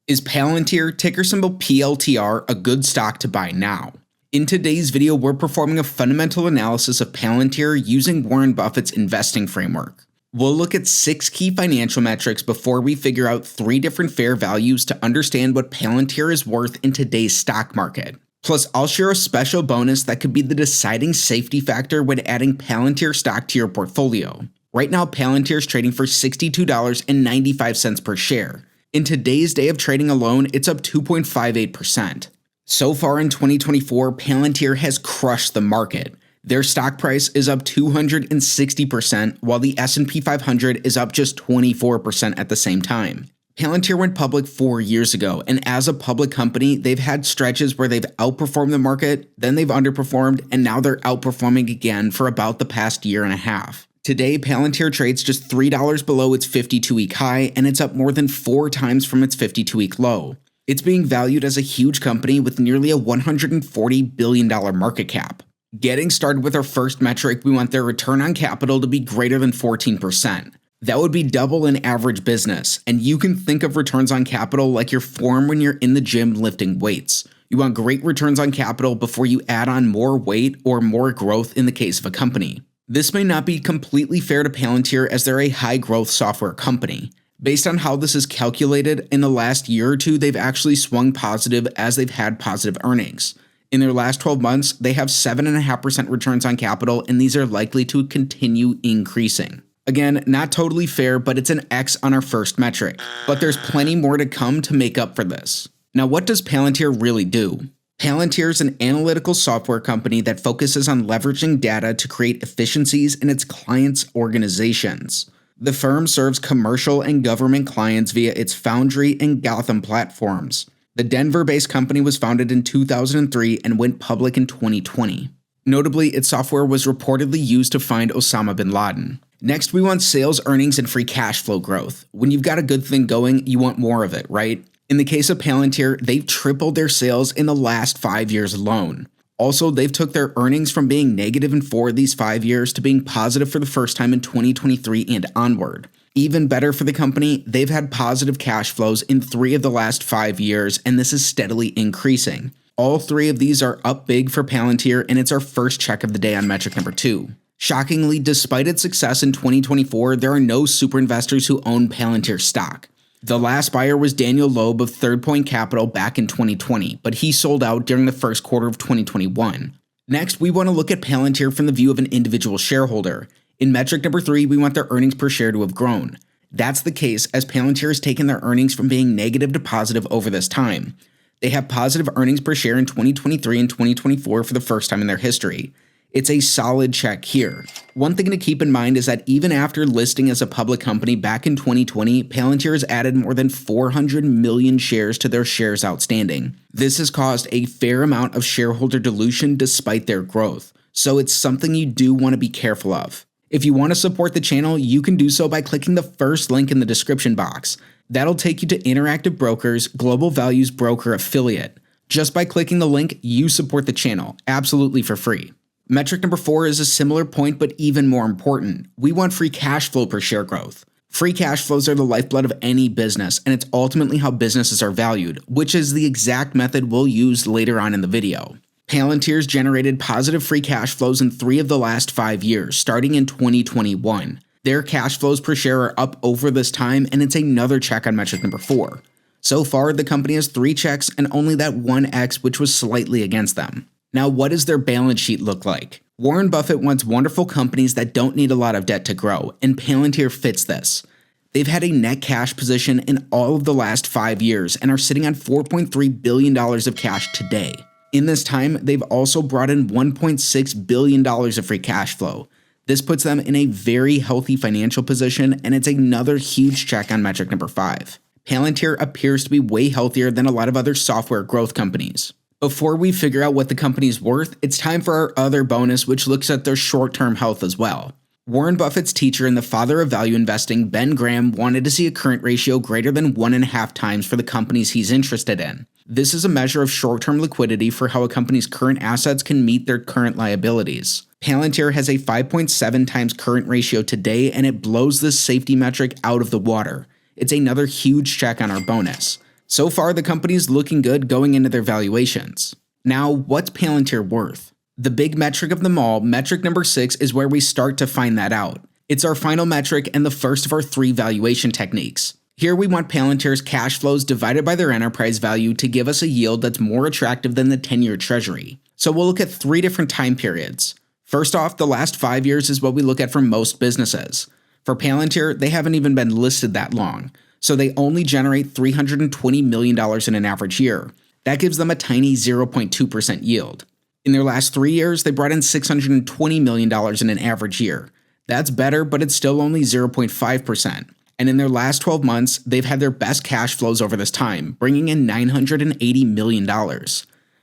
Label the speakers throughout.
Speaker 1: Is Palantir, ticker symbol PLTR, a good stock to buy now? In today's video, we're performing a fundamental analysis of Palantir using Warren Buffett's investing framework. We'll look at 6 key financial metrics before we figure out 3 different fair values to understand what Palantir is worth in today's stock market. Plus, I'll share a special bonus that could be the deciding safety factor when adding Palantir stock to your portfolio. Right now, Palantir is trading for $62.95 per share. In today's day of trading alone, it's up 2.58%. So far in 2024, Palantir has crushed the market. Their stock price is up 260%, while the S&P 500 is up just 24% at the same time. Palantir went public 4 years ago, and as a public company, they've had stretches where they've outperformed the market, then they've underperformed, and now they're outperforming again for about the past year and a half. Today, Palantir trades just $3 below its 52-week high, and it's up more than 4 times from its 52-week low. It's being valued as a huge company with nearly a $140 billion market cap. Getting started with our first metric, we want their return on capital to be greater than 14%. That would be double an average business, and you can think of returns on capital like your form when you're in the gym lifting weights. You want great returns on capital before you add on more weight or more growth in the case of a company. This may not be completely fair to Palantir as they're a high-growth software company. Based on how this is calculated, in the last year or two, they've actually swung positive as they've had positive earnings. In their last 12 months, they have 7.5% returns on capital, and these are likely to continue increasing. Again, not totally fair, but it's an X on our first metric. But there's plenty more to come to make up for this. Now, what does Palantir really do? Palantir is an analytical software company that focuses on leveraging data to create efficiencies in its clients' organizations. The firm serves commercial and government clients via its Foundry and Gotham platforms. The Denver-based company was founded in 2003 and went public in 2020. Notably, its software was reportedly used to find Osama bin Laden. Next, we want sales, earnings, and free cash flow growth. When you've got a good thing going, you want more of it, right? In the case of Palantir, they've tripled their sales in the last 5 years alone. Also, they've took their earnings from being negative in 4 of these 5 years to being positive for the first time in 2023 and onward. Even better for the company, they've had positive cash flows in 3 of the last 5 years, and this is steadily increasing. All 3 of these are up big for Palantir, and it's our first check of the day on metric number 2. Shockingly, despite its success in 2024, there are no super investors who own Palantir stock. The last buyer was Daniel Loeb of Third Point Capital back in 2020, but he sold out during the first quarter of 2021. Next, we want to look at Palantir from the view of an individual shareholder. In metric number 3, we want their earnings per share to have grown. That's the case as Palantir has taken their earnings from being negative to positive over this time. They have positive earnings per share in 2023 and 2024 for the first time in their history. It's a solid check here. One thing to keep in mind is that even after listing as a public company back in 2020, Palantir has added more than 400 million shares to their shares outstanding. This has caused a fair amount of shareholder dilution despite their growth, so it's something you do want to be careful of. If you want to support the channel, you can do so by clicking the first link in the description box. That'll take you to Interactive Brokers, Global Value's broker affiliate. Just by clicking the link, you support the channel, absolutely for free. Metric number 4 is a similar point, but even more important. We want free cash flow per share growth. Free cash flows are the lifeblood of any business, and it's ultimately how businesses are valued, which is the exact method we'll use later on in the video. Palantir's generated positive free cash flows in 3 of the last 5 years, starting in 2021. Their cash flows per share are up over this time, and it's another check on metric number 4. So far, the company has 3 checks and only that 1 X, which was slightly against them. Now, what does their balance sheet look like? Warren Buffett wants wonderful companies that don't need a lot of debt to grow, and Palantir fits this. They've had a net cash position in all of the last 5 years and are sitting on $4.3 billion of cash today. In this time, they've also brought in $1.6 billion of free cash flow. This puts them in a very healthy financial position, and it's another huge check on metric number 5. Palantir appears to be way healthier than a lot of other software growth companies. Before we figure out what the company's worth, it's time for our other bonus, which looks at their short-term health as well. Warren Buffett's teacher and the father of value investing, Ben Graham, wanted to see a current ratio greater than 1.5 times for the companies he's interested in. This is a measure of short-term liquidity for how a company's current assets can meet their current liabilities. Palantir has a 5.7 times current ratio today, and it blows this safety metric out of the water. It's another huge check on our bonus. So far, the company's looking good going into their valuations. Now, what's Palantir worth? The big metric of them all, metric number 6, is where we start to find that out. It's our final metric and the first of our 3 valuation techniques. Here we want Palantir's cash flows divided by their enterprise value to give us a yield that's more attractive than the 10-year treasury. So we'll look at 3 different time periods. First off, the last 5 years is what we look at for most businesses. For Palantir, they haven't even been listed that long, so they only generate $320 million in an average year. That gives them a tiny 0.2% yield. In their last 3 years, they brought in $620 million in an average year. That's better, but it's still only 0.5%. And in their last 12 months, they've had their best cash flows over this time, bringing in $980 million.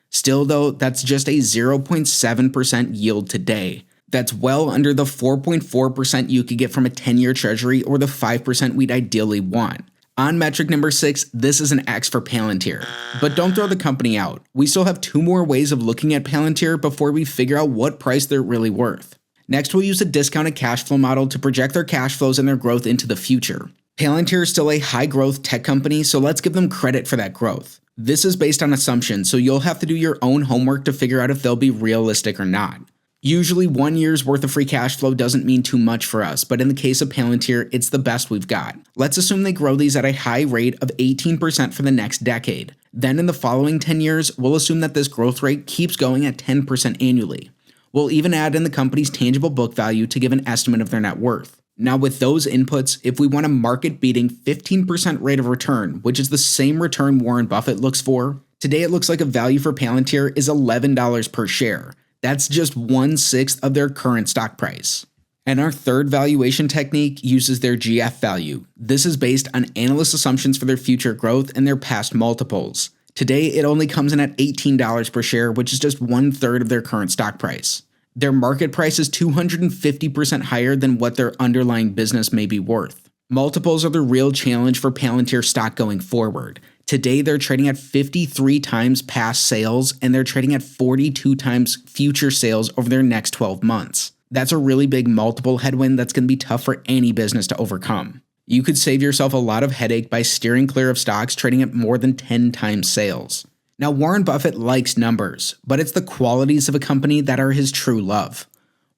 Speaker 1: Still though, that's just a 0.7% yield today. That's well under the 4.4% you could get from a 10-year treasury or the 5% we'd ideally want. On metric number 6, this is an X for Palantir. But don't throw the company out. We still have 2 more ways of looking at Palantir before we figure out what price they're really worth. Next, we'll use a discounted cash flow model to project their cash flows and their growth into the future. Palantir is still a high-growth tech company, so let's give them credit for that growth. This is based on assumptions, so you'll have to do your own homework to figure out if they'll be realistic or not. Usually 1 year's worth of free cash flow doesn't mean too much for us, but in the case of Palantir, it's the best we've got. Let's assume they grow these at a high rate of 18% for the next decade. Then in the following 10 years, we'll assume that this growth rate keeps going at 10% annually. We'll even add in the company's tangible book value to give an estimate of their net worth. Now with those inputs, if we want a market-beating 15% rate of return, which is the same return Warren Buffett looks for, today it looks like a value for Palantir is $11 per share. That's just 1/6 of their current stock price. And our third valuation technique uses their GF value. This is based on analyst assumptions for their future growth and their past multiples. Today, it only comes in at $18 per share, which is just 1/3 of their current stock price. Their market price is 250% higher than what their underlying business may be worth. Multiples are the real challenge for Palantir stock going forward. Today, they're trading at 53 times past sales, and they're trading at 42 times future sales over their next 12 months. That's a really big multiple headwind that's going to be tough for any business to overcome. You could save yourself a lot of headache by steering clear of stocks trading at more than 10 times sales. Now, Warren Buffett likes numbers, but it's the qualities of a company that are his true love.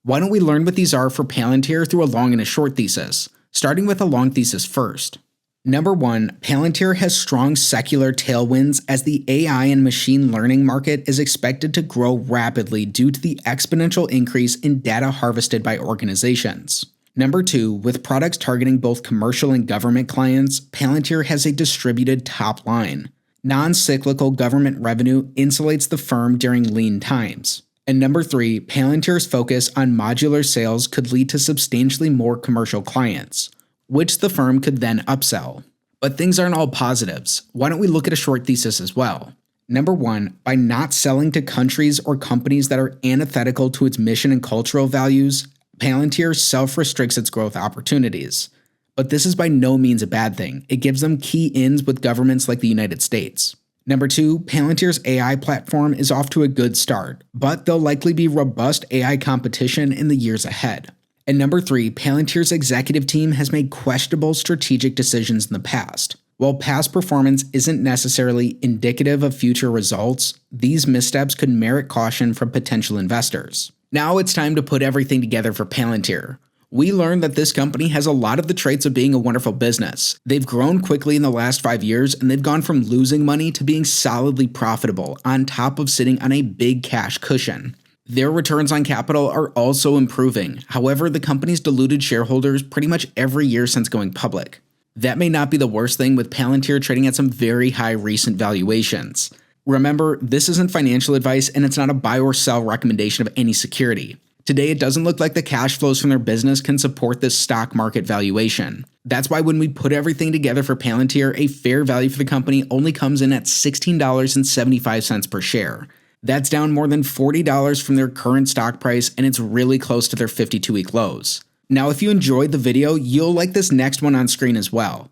Speaker 1: Why don't we learn what these are for Palantir through a long and a short thesis, starting with a long thesis first. Number 1, Palantir has strong secular tailwinds as the AI and machine learning market is expected to grow rapidly due to the exponential increase in data harvested by organizations. Number 2, with products targeting both commercial and government clients, Palantir has a distributed top line. Non-cyclical government revenue insulates the firm during lean times. And number 3, Palantir's focus on modular sales could lead to substantially more commercial clients, which the firm could then upsell. But things aren't all positives. Why don't we look at a short thesis as well? Number 1, by not selling to countries or companies that are antithetical to its mission and cultural values, Palantir self-restricts its growth opportunities. But this is by no means a bad thing. It gives them key ins with governments like the United States. Number 2, Palantir's AI platform is off to a good start, but there'll likely be robust AI competition in the years ahead. And number 3, Palantir's executive team has made questionable strategic decisions in the past. While past performance isn't necessarily indicative of future results, these missteps could merit caution from potential investors. Now it's time to put everything together for Palantir. We learned that this company has a lot of the traits of being a wonderful business. They've grown quickly in the last 5 years, and they've gone from losing money to being solidly profitable, on top of sitting on a big cash cushion. Their returns on capital are also improving. However, the company's diluted shareholders pretty much every year since going public. That may not be the worst thing, with Palantir trading at some very high recent valuations. Remember, this isn't financial advice, and it's not a buy or sell recommendation of any security. Today, it doesn't look like the cash flows from their business can support this stock market valuation. That's why when we put everything together for Palantir, a fair value for the company only comes in at $16.75 per share. That's down more than $40 from their current stock price, and it's really close to their 52-week lows. Now, if you enjoyed the video, you'll like this next one on screen as well.